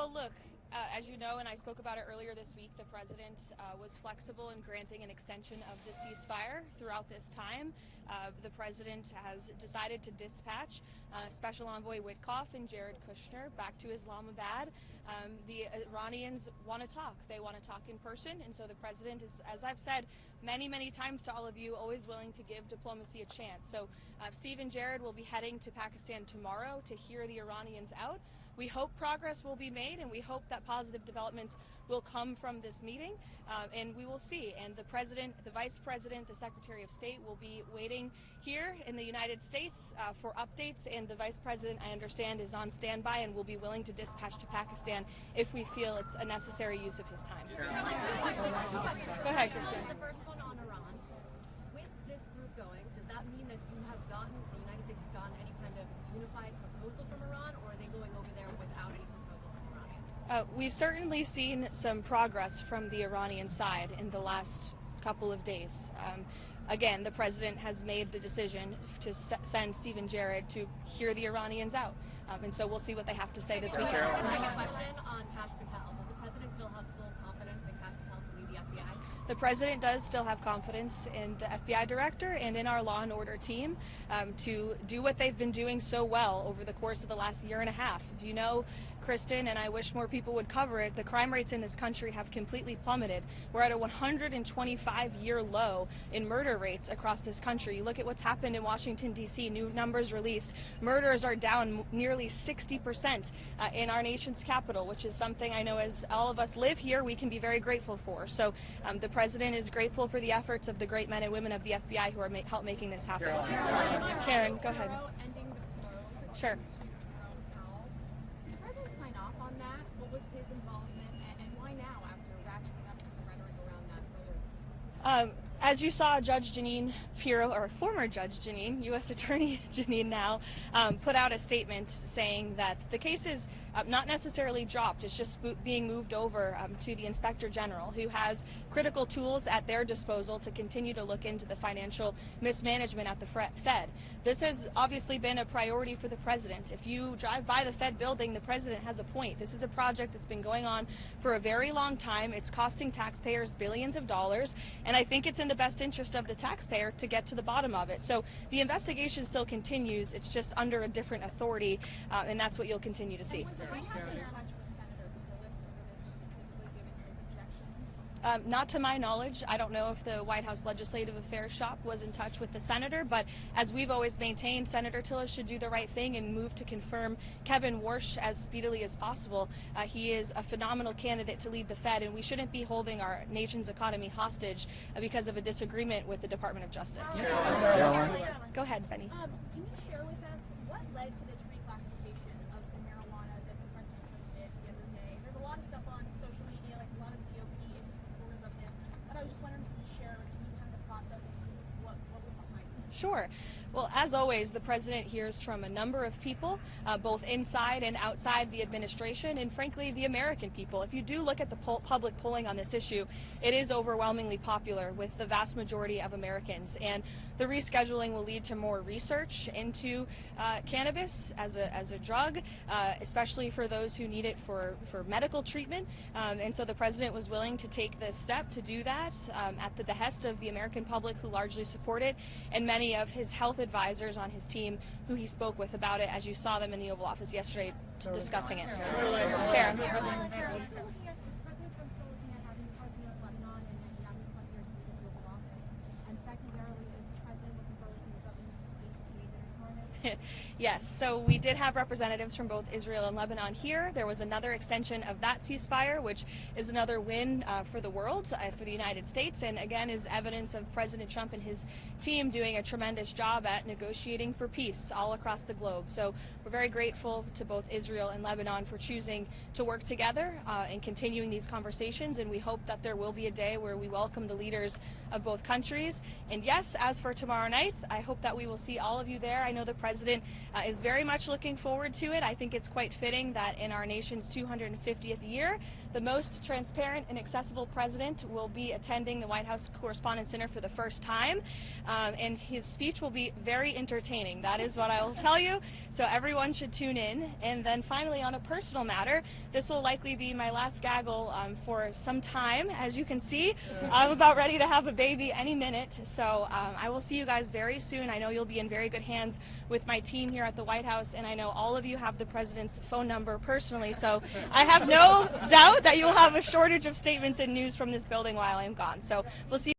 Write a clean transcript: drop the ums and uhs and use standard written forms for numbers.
Well, look, as you know, and I spoke about it earlier this week, the president was flexible in granting an extension of the ceasefire throughout this time. The president has decided to dispatch Special Envoy Whitcoff and Jared Kushner back to Islamabad. The Iranians want to talk. They want to talk in person, and so the president is, as I've said many times to all of you, always willing to give diplomacy a chance. So Steve and Jared will be heading to Pakistan tomorrow to hear the Iranians out. We hope progress will be made, and we hope that positive developments will come from this meeting, and we will see. And the president, the vice president, the secretary of state will be waiting here in the United States for updates, and the vice president, I understand, is on standby and will be willing to dispatch to Pakistan if we feel it's a necessary use of his time. Go ahead, Kristen. The first one on Iran. With this group going, does that mean that you have gotten, the United States has gotten any kind of unified proposal from Iran, or are they going over there without any proposal from Iranians? We've certainly seen some progress from the Iranian side in the last couple of days. Again, the president has made the decision to send Steve and Jared to hear the Iranians out. And so we'll see what they have to say this weekend. Second question on Kash Patel. Does the president still have full confidence in Kash Patel to lead the FBI? The president does still have confidence in the FBI director and in our law and order team to do what they've been doing so well over the course of the last year and a half. If you know, Kristen, and I wish more people would cover it, the crime rates in this country have completely plummeted. We're at a 125-year low in murder rates across this country. You look at what's happened in Washington, D.C., new numbers released. Murders are down nearly 60% in our nation's capital, which is something I know as all of us live here, we can be very grateful for. So the president is grateful for the efforts of the great men and women of the FBI who are help making this happen. Karen, go ahead. Sure. As you saw, Judge Jeanine Pirro, or former Judge Jeanine, U.S. Attorney Jeanine now, put out a statement saying that the case is not necessarily dropped. It's just being moved over to the Inspector General, who has critical tools at their disposal to continue to look into the financial mismanagement at the Fed. This has obviously been a priority for the president. If you drive by the Fed building, the president has a point. This is a project that's been going on for a very long time. It's costing taxpayers billions of dollars, and I think it's in the best interest of the taxpayer to get to the bottom of it. So the investigation still continues. It's just under a different authority, and that's what you'll continue to see. Not to my knowledge. I don't know if the White House Legislative Affairs shop was in touch with the senator, but as we've always maintained, Senator Tillis should do the right thing and move to confirm Kevin Warsh as speedily as possible. He is a phenomenal candidate to lead the Fed, and we shouldn't be holding our nation's economy hostage because of a disagreement with the Department of Justice. Go ahead, Benny. Can you share with us what led to this reclassification of the marijuana that the president just did the other day? There's a lot of stuff on social media, like a lot of GOP isn't supportive of this, but I was just wondering if you could share kind of the process of what was behind this. Sure. Well, as always, the president hears from a number of people, both inside and outside the administration, and frankly, the American people. If you do look at the public polling on this issue, it is overwhelmingly popular with the vast majority of Americans. And the rescheduling will lead to more research into cannabis as a drug, especially for those who need it for medical treatment. And so the president was willing to take this step to do that at the behest of the American public, who largely support it, and many of his health advisors on his team who he spoke with about it, as you saw them in the Oval Office yesterday discussing it. Karen. Yes, so we did have representatives from both Israel and Lebanon here. There was another extension of that ceasefire, which is another win for the world, for the United States, and again is evidence of President Trump and his team doing a tremendous job at negotiating for peace all across the globe. So we're very grateful to both Israel and Lebanon for choosing to work together and continuing these conversations, and we hope that there will be a day where we welcome the leaders of both countries. And yes, as for tomorrow night, I hope that we will see all of you there. I know the president is very much looking forward to it. I think it's quite fitting that in our nation's 250th year, the most transparent and accessible president will be attending the White House Correspondents' Center for the first time, and his speech will be very entertaining. That is what I will tell you, so everyone should tune in. And then finally, on a personal matter, this will likely be my last gaggle for some time. As you can see, I'm about ready to have a baby any minute, so I will see you guys very soon. I know you'll be in very good hands with my team here at the White House, and I know all of you have the president's phone number personally, so I have no doubt that you'll have a shortage of statements and news from this building while I'm gone. So we'll see.